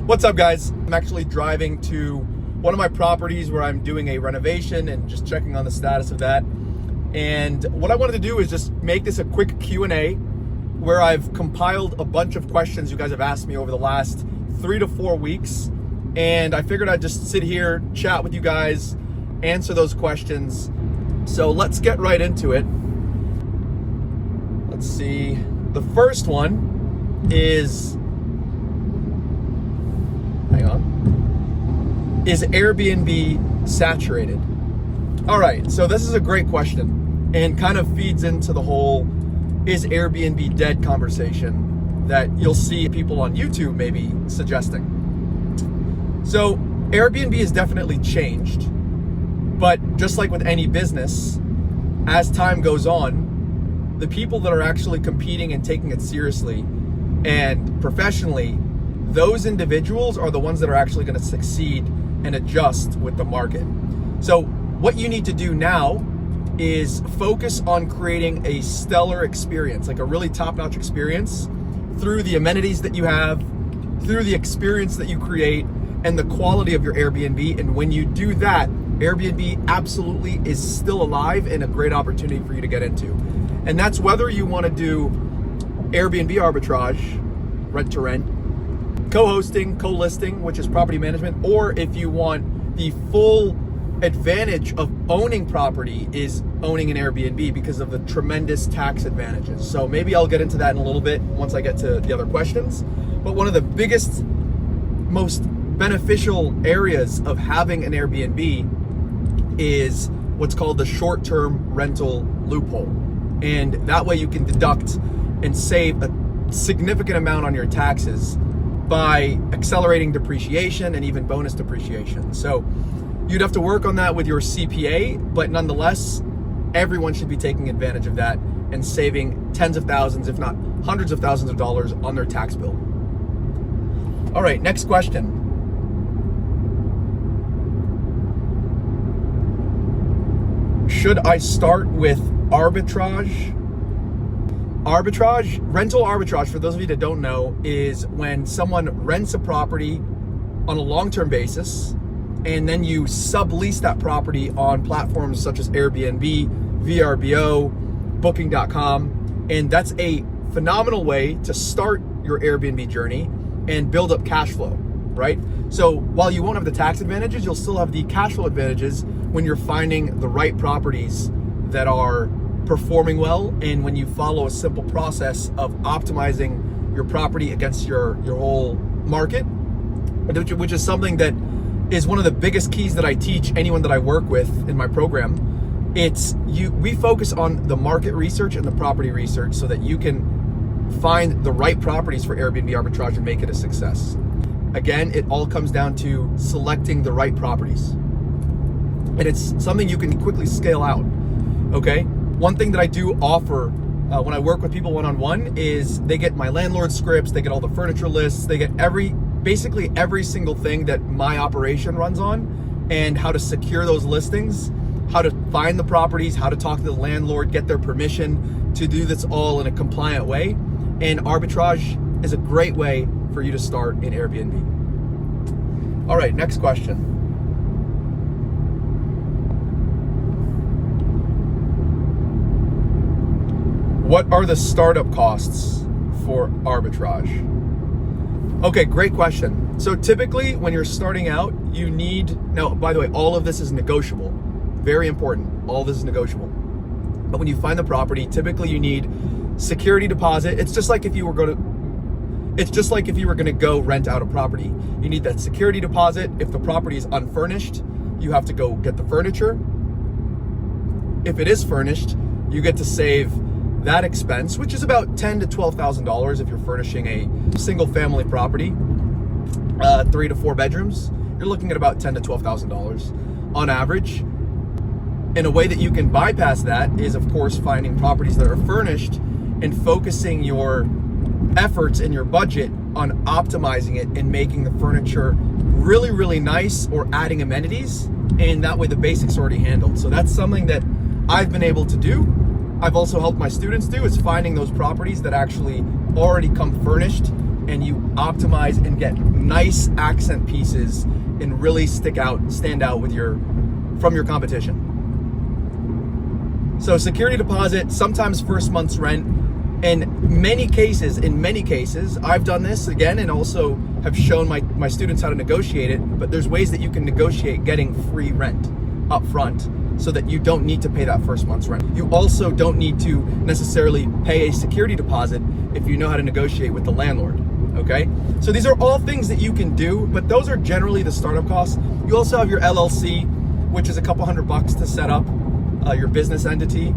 What's up, guys? I'm actually driving to one of my properties where I'm doing a renovation and just checking on the status of that. And what I wanted to do is just make this a quick Q&A where I've compiled a bunch of questions you guys have asked me over the last 3 to 4 weeks. And I figured I'd just sit here, chat with you guys, answer those questions. So let's get right into it. Let's see. The first one is, hang on. Is Airbnb saturated? All right, so this is a great question and kind of feeds into the whole is Airbnb dead conversation that you'll see people on YouTube maybe suggesting. So Airbnb has definitely changed, but just like with any business, as time goes on, the people that are actually competing and taking it seriously and professionally, those individuals are the ones that are actually going to succeed and adjust with the market. So what you need to do now is focus on creating a stellar experience, like a really top-notch experience through the amenities that you have, through the experience that you create, and the quality of your Airbnb. And when you do that, Airbnb absolutely is still alive and a great opportunity for you to get into. And that's whether you want to do Airbnb arbitrage, rent to rent, co-hosting, co-listing, which is property management, or if you want the full advantage of owning property is owning an Airbnb because of the tremendous tax advantages. So maybe I'll get into that in a little bit once I get to the other questions. But one of the biggest, most beneficial areas of having an Airbnb is what's called the short-term rental loophole. And that way you can deduct and save a significant amount on your taxes by accelerating depreciation and even bonus depreciation. So you'd have to work on that with your CPA, but nonetheless, everyone should be taking advantage of that and saving tens of thousands, if not hundreds of thousands of dollars on their tax bill. All right, next question. Should I start with arbitrage? Arbitrage, rental arbitrage, for those of you that don't know, is when someone rents a property on a long-term basis and then you sublease that property on platforms such as Airbnb, VRBO, Booking.com. And that's a phenomenal way to start your Airbnb journey and build up cash flow, right? So while you won't have the tax advantages, you'll still have the cash flow advantages when you're finding the right properties that are performing well, and when you follow a simple process of optimizing your property against your whole market, which is something that is one of the biggest keys that I teach anyone that I work with in my program. We focus on the market research and the property research so that you can find the right properties for Airbnb arbitrage and make it a success. Again, it all comes down to selecting the right properties. And it's something you can quickly scale out, okay? One thing that I do offer when I work with people one-on-one is they get my landlord scripts, they get all the furniture lists, they get basically every single thing that my operation runs on, and how to secure those listings, how to find the properties, how to talk to the landlord, get their permission to do this all in a compliant way. And arbitrage is a great way for you to start in Airbnb. All right, next question. What are the startup costs for arbitrage? Okay, great question. So typically when you're starting out, you need, now by the way, all of this is negotiable. Very important, all of this is negotiable. But when you find the property, typically you need security deposit. It's just like if you were going to go rent out a property. You need that security deposit. If the property is unfurnished, you have to go get the furniture. If it is furnished, you get to save that expense, which is about $10,000 to $12,000 if you're furnishing a single family property, 3 to 4 bedrooms. You're looking at about $10,000 to $12,000 on average. And a way that you can bypass that is, of course, finding properties that are furnished and focusing your efforts and your budget on optimizing it and making the furniture really, really nice, or adding amenities. And that way the basics are already handled. So that's something that I've been able to do. I've also helped my students do, is finding those properties that actually already come furnished and you optimize and get nice accent pieces and really stand out from your competition. So security deposit, sometimes first month's rent. In many cases, I've done this again and also have shown my students how to negotiate it, but there's ways that you can negotiate getting free rent up front so that you don't need to pay that first month's rent. You also don't need to necessarily pay a security deposit if you know how to negotiate with the landlord, okay? So these are all things that you can do, but those are generally the startup costs. You also have your LLC, which is a couple $100 to set up your business entity.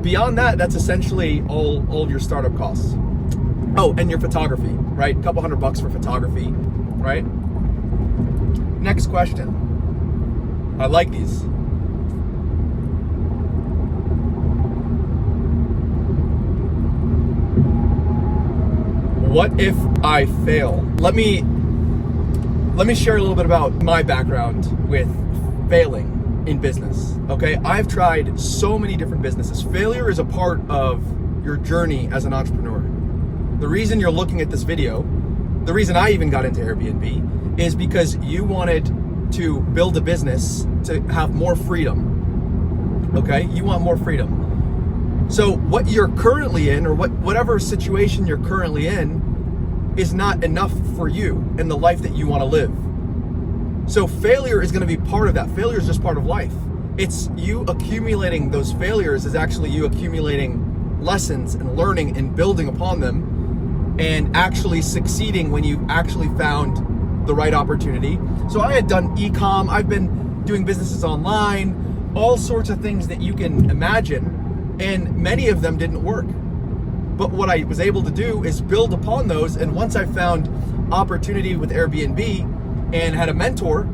Beyond that, that's essentially all of your startup costs. Oh, and your photography, right? A couple $100 for photography, right? Next question. I like these. What if I fail? Let me share a little bit about my background with failing in business, okay? I've tried so many different businesses. Failure is a part of your journey as an entrepreneur. The reason you're looking at this video, the reason I even got into Airbnb is because you wanted to build a business to have more freedom, okay? You want more freedom. So what you're currently in, or whatever situation you're currently in, is not enough for you in the life that you want to live. So failure is going to be part of that. Failure is just part of life. It's you accumulating those failures is actually you accumulating lessons and learning and building upon them and actually succeeding when you've actually found the right opportunity. So I had done e-com, I've been doing businesses online, all sorts of things that you can imagine, and many of them didn't work. But what I was able to do is build upon those, and once I found opportunity with Airbnb and had a mentor,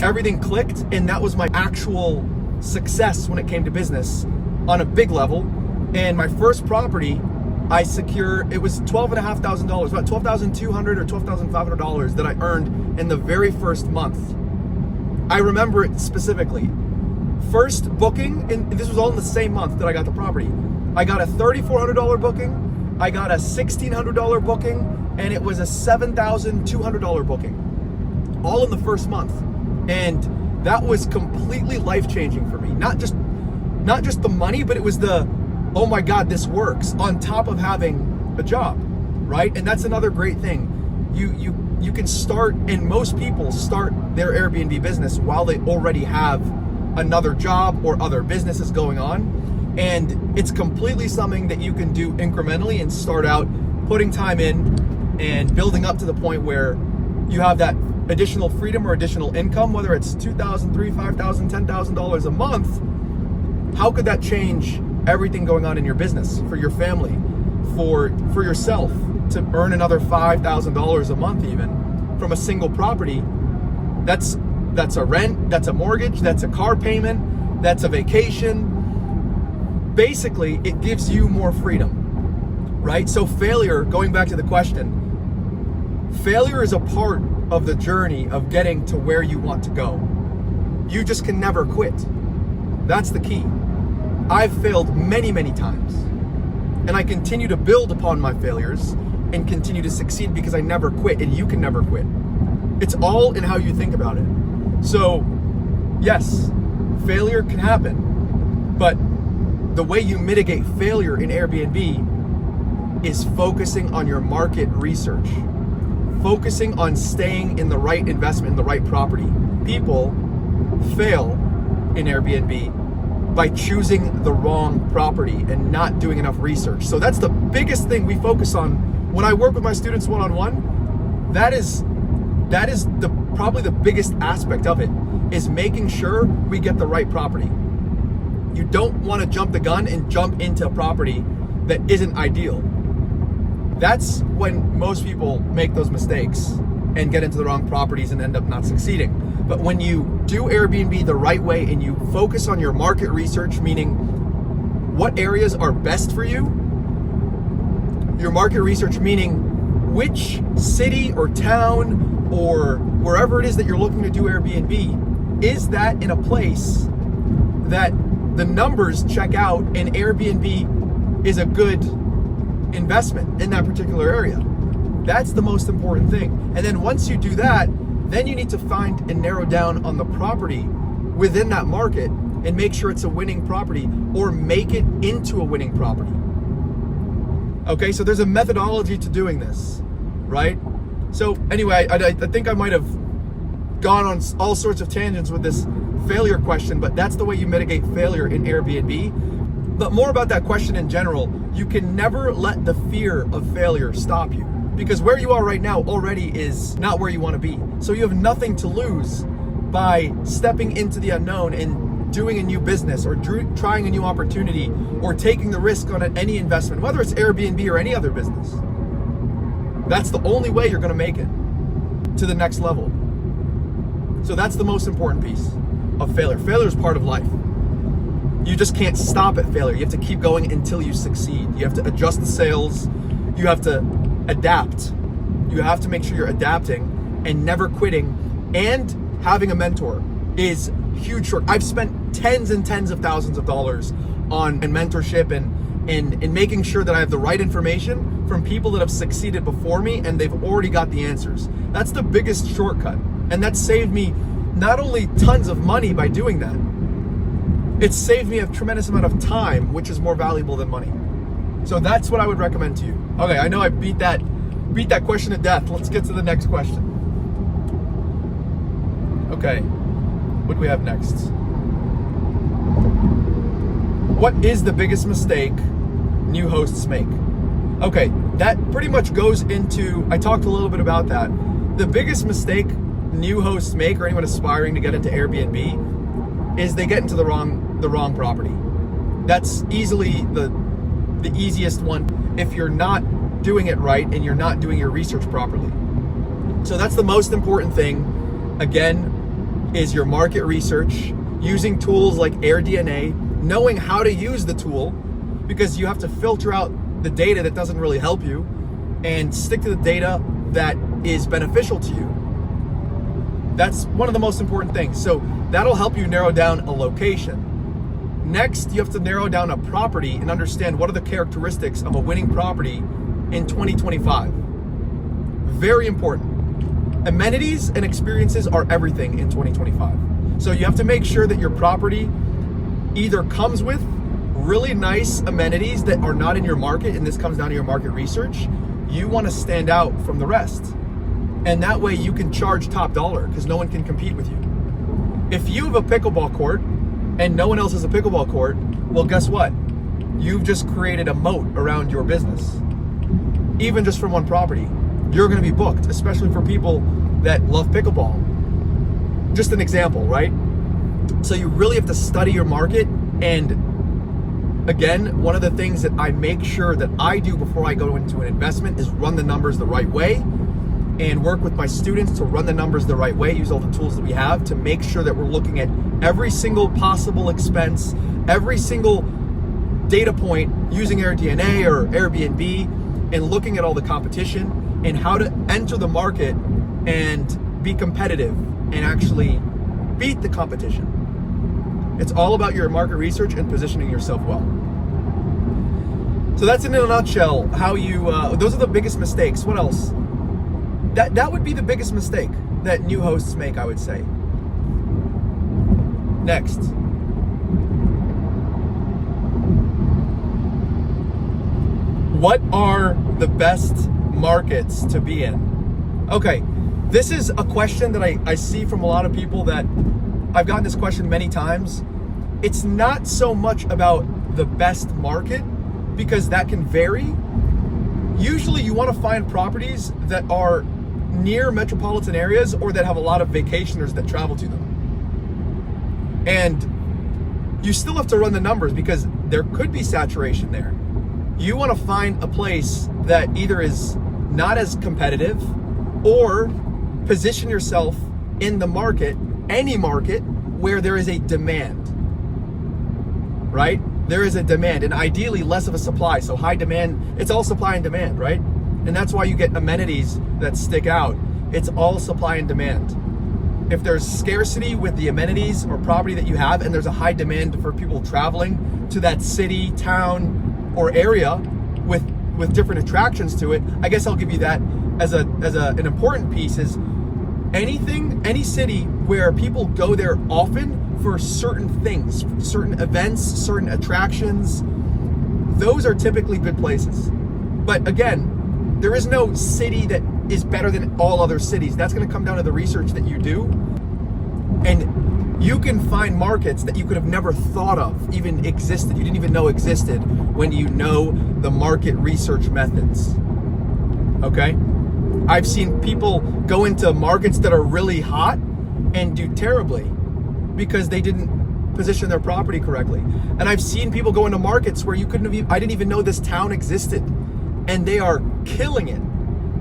everything clicked, and that was my actual success when it came to business on a big level. And my first property, it was $12,500, about $12,200 or $12,500 that I earned in the very first month. I remember it specifically. First booking, and this was all in the same month that I got the property. I got a $3,400 booking, I got a $1,600 booking, and it was a $7,200 booking, all in the first month. And that was completely life-changing for me. Not just the money, but it was the, oh my God, this works, on top of having a job, right? And that's another great thing. You can start, and most people start their Airbnb business while they already have another job or other businesses going on. And it's completely something that you can do incrementally and start out putting time in and building up to the point where you have that additional freedom or additional income, whether it's $2,000, $3,000, $5,000, $10,000 a month. How could that change everything going on in your business, for your family, for yourself, to earn another $5,000 a month even from a single property? That's a rent, that's a mortgage, that's a car payment, that's a vacation. Basically, it gives you more freedom, right? So failure, going back to the question, failure is a part of the journey of getting to where you want to go. You just can never quit. That's the key. I've failed many, many times, and I continue to build upon my failures and continue to succeed because I never quit, and you can never quit. It's all in how you think about it. So, yes, failure can happen, but the way you mitigate failure in Airbnb is focusing on your market research, focusing on staying in the right investment, in the right property. People fail in Airbnb by choosing the wrong property and not doing enough research. So that's the biggest thing we focus on when I work with my students one-on-one. That is probably the biggest aspect of it, is making sure we get the right property. You don't want to jump the gun and jump into a property that isn't ideal. That's when most people make those mistakes and get into the wrong properties and end up not succeeding. But when you do Airbnb the right way and you focus on your market research, meaning what areas are best for you, your market research meaning which city or town or wherever it is that you're looking to do Airbnb, is that in a place that the numbers check out and Airbnb is a good investment in that particular area. That's the most important thing. And then once you do that, then you need to find and narrow down on the property within that market and make sure it's a winning property or make it into a winning property. Okay, so there's a methodology to doing this, right? So anyway, I think I might have gone on all sorts of tangents with this failure question, but that's the way you mitigate failure in Airbnb. But more about that question in general, you can never let the fear of failure stop you, because where you are right now already is not where you want to be. So you have nothing to lose by stepping into the unknown and doing a new business or trying a new opportunity or taking the risk on any investment, whether it's Airbnb or any other business. That's the only way you're going to make it to the next level. So that's the most important piece of failure. Failure is part of life. You just can't stop at failure. You have to keep going until you succeed. You have to adjust the sails. You have to adapt. You have to make sure you're adapting and never quitting. And having a mentor is huge. I've spent tens and tens of thousands of dollars on mentorship and making sure that I have the right information from people that have succeeded before me and they've already got the answers. That's the biggest shortcut. And that saved me not only tons of money by doing that, it saved me a tremendous amount of time, which is more valuable than money. So that's what I would recommend to you. Okay, I know I beat that question to death. Let's get to the next question. Okay, what do we have next? What is the biggest mistake new hosts make? Okay, that pretty much goes into, I talked a little bit about that. The biggest mistake new hosts make, or anyone aspiring to get into Airbnb, is they get into the wrong property. That's easily the easiest one if you're not doing it right and you're not doing your research properly. So that's the most important thing, again, is your market research, using tools like AirDNA, knowing how to use the tool, because you have to filter out the data that doesn't really help you and stick to the data that is beneficial to you. That's one of the most important things. So that'll help you narrow down a location. Next, you have to narrow down a property and understand what are the characteristics of a winning property in 2025. Very important. Amenities and experiences are everything in 2025. So you have to make sure that your property either comes with really nice amenities that are not in your market, and this comes down to your market research. You want to stand out from the rest. And that way you can charge top dollar because no one can compete with you. If you have a pickleball court and no one else has a pickleball court, well, guess what? You've just created a moat around your business. Even just from one property, you're going to be booked, especially for people that love pickleball. Just an example, right? So you really have to study your market. And again, one of the things that I make sure that I do before I go into an investment is run the numbers the right way and work with my students to run the numbers the right way, use all the tools that we have to make sure that we're looking at every single possible expense, every single data point using AirDNA or Airbnb, and looking at all the competition and how to enter the market and be competitive and actually beat the competition. It's all about your market research and positioning yourself well. So that's in a nutshell how you, those are the biggest mistakes. What else? That would be the biggest mistake that new hosts make, I would say. Next. What are the best markets to be in? Okay, this is a question that I see from a lot of people that I've gotten this question many times. It's not so much about the best market because that can vary. Usually you want to find properties that are near metropolitan areas or that have a lot of vacationers that travel to them. And you still have to run the numbers because there could be saturation there. You want to find a place that either is not as competitive or position yourself in the market, any market, where there is a demand, right? There is a demand, and ideally less of a supply. So high demand, it's all supply and demand, right? And that's why you get amenities that stick out. It's all supply and demand. If there's scarcity with the amenities or property that you have, and there's a high demand for people traveling to that city, town, or area with different attractions to it, I guess I'll give you that. an important piece is any city where people go there often for certain things, certain events, certain attractions, those are typically good places. But again, there is no city that is better than all other cities. That's going to come down to the research that you do. And you can find markets that you could have never thought of even existed. You didn't even know existed when you know the market research methods. Okay? I've seen people go into markets that are really hot and do terribly because they didn't position their property correctly. And I've seen people go into markets where I didn't even know this town existed, and they are killing it.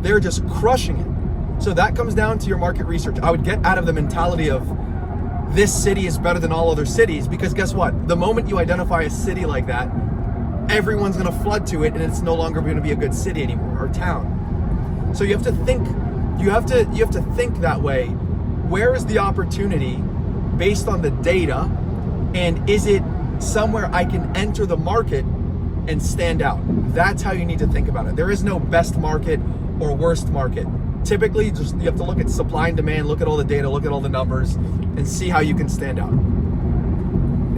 They're just crushing it. So that comes down to your market research. I would get out of the mentality of this city is better than all other cities, because guess what? The moment you identify a city like that, everyone's gonna flood to it and it's no longer gonna be a good city anymore, or town. So you have to think, you have to think that way. Where is the opportunity based on the data, and is it somewhere I can enter the market and stand out? That's how you need to think about it. There is no best market or worst market. Typically, just you have to look at supply and demand, look at all the data, look at all the numbers, and see how you can stand out.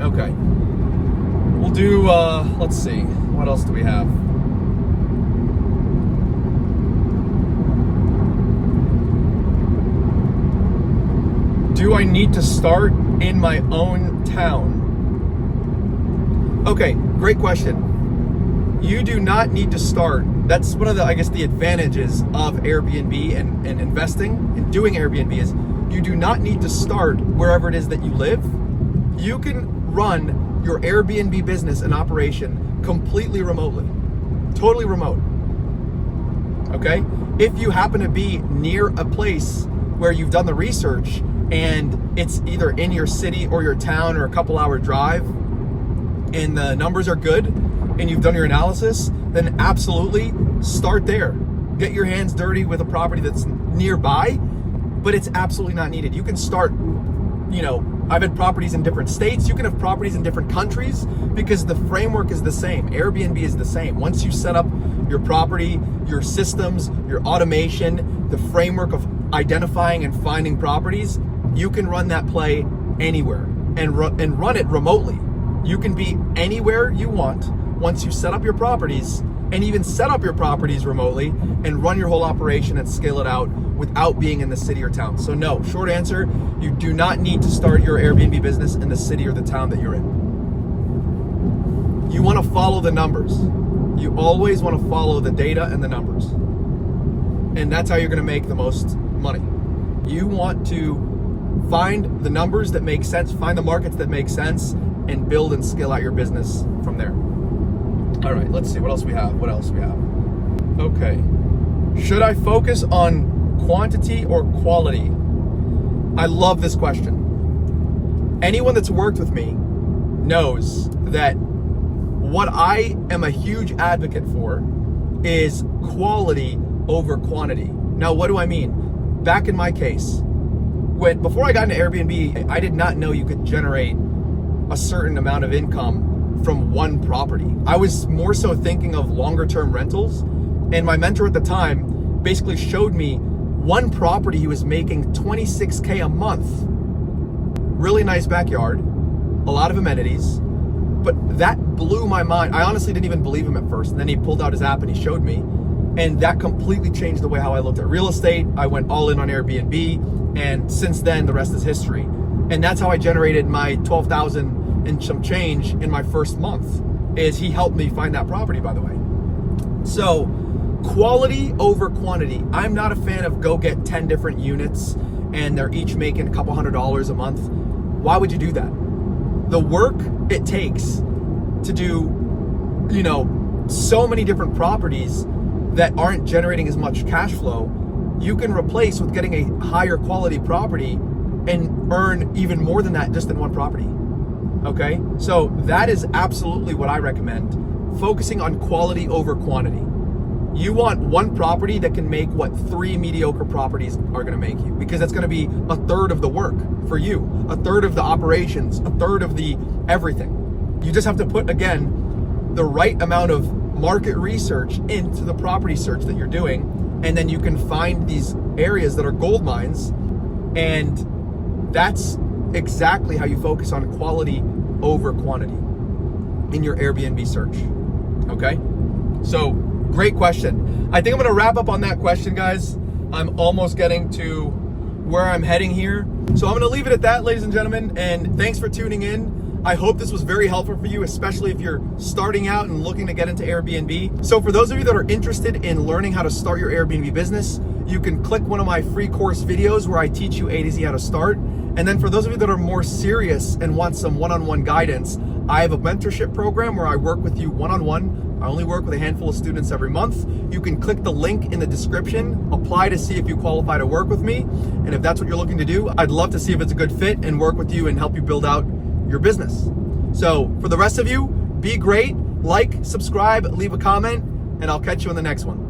Okay. We'll do, let's see, what else do we have? Do I need to start in my own town? Okay, great question. You do not need to start. That's one of the, I guess, the advantages of Airbnb and investing and doing Airbnb is you do not need to start wherever it is that you live. You can run your Airbnb business and operation completely remotely, totally remote. Okay? If you happen to be near a place where you've done the research and it's either in your city or your town or a couple hour drive and the numbers are good and you've done your analysis, then absolutely start there. Get your hands dirty with a property that's nearby, but it's absolutely not needed. You can start, I've had properties in different states. You can have properties in different countries because the framework is the same. Airbnb is the same. Once you set up your property, your systems, your automation, the framework of identifying and finding properties, you can run that play anywhere and run it remotely. You can be anywhere you want once you set up your properties, and even set up your properties remotely and run your whole operation and scale it out without being in the city or town. So no, short answer, you do not need to start your Airbnb business in the city or the town that you're in. You want to follow the numbers. You always want to follow the data and the numbers. And that's how you're going to make the most money. You want to find the numbers that make sense, find the markets that make sense, and build and scale out your business from there. All right, let's see what else we have. Okay. Should I focus on quantity or quality? I love this question. Anyone that's worked with me knows that what I am a huge advocate for is quality over quantity. Now, what do I mean? Back in my case, before I got into Airbnb, I did not know you could generate a certain amount of income from one property. I was more so thinking of longer term rentals, and my mentor at the time basically showed me one property he was making $26K a month. Really nice backyard, a lot of amenities, but that blew my mind. I honestly didn't even believe him at first, and then he pulled out his app and he showed me, and that completely changed the way how I looked at real estate. I went all in on Airbnb, and since then the rest is history. And that's how I generated my 12,000 and some change in my first month, is he helped me find that property, by the way. So quality over quantity. I'm not a fan of go get 10 different units and they're each making a couple $100 a month. Why would you do that? The work it takes to do, so many different properties that aren't generating as much cash flow, you can replace with getting a higher quality property and earn even more than that just in one property. Okay, so that is absolutely what I recommend. Focusing on quality over quantity. You want one property that can make what 3 mediocre properties are going to make you, because that's going to be a third of the work for you, a third of the operations, a third of the everything. You just have to put, again, the right amount of market research into the property search that you're doing, and then you can find these areas that are gold mines, and that's exactly how you focus on quality over quantity in your Airbnb search. Okay? So, great question. I think I'm gonna wrap up on that question, guys. I'm almost getting to where I'm heading here. So I'm gonna leave it at that, ladies and gentlemen, and thanks for tuning in. I hope this was very helpful for you, especially if you're starting out and looking to get into Airbnb. So for those of you that are interested in learning how to start your Airbnb business, you can click one of my free course videos where I teach you A to Z how to start. And then for those of you that are more serious and want some one-on-one guidance, I have a mentorship program where I work with you one-on-one. I only work with a handful of students every month. You can click the link in the description, apply to see if you qualify to work with me. And if that's what you're looking to do, I'd love to see if it's a good fit and work with you and help you build out your business. So for the rest of you, be great, like, subscribe, leave a comment, and I'll catch you in the next one.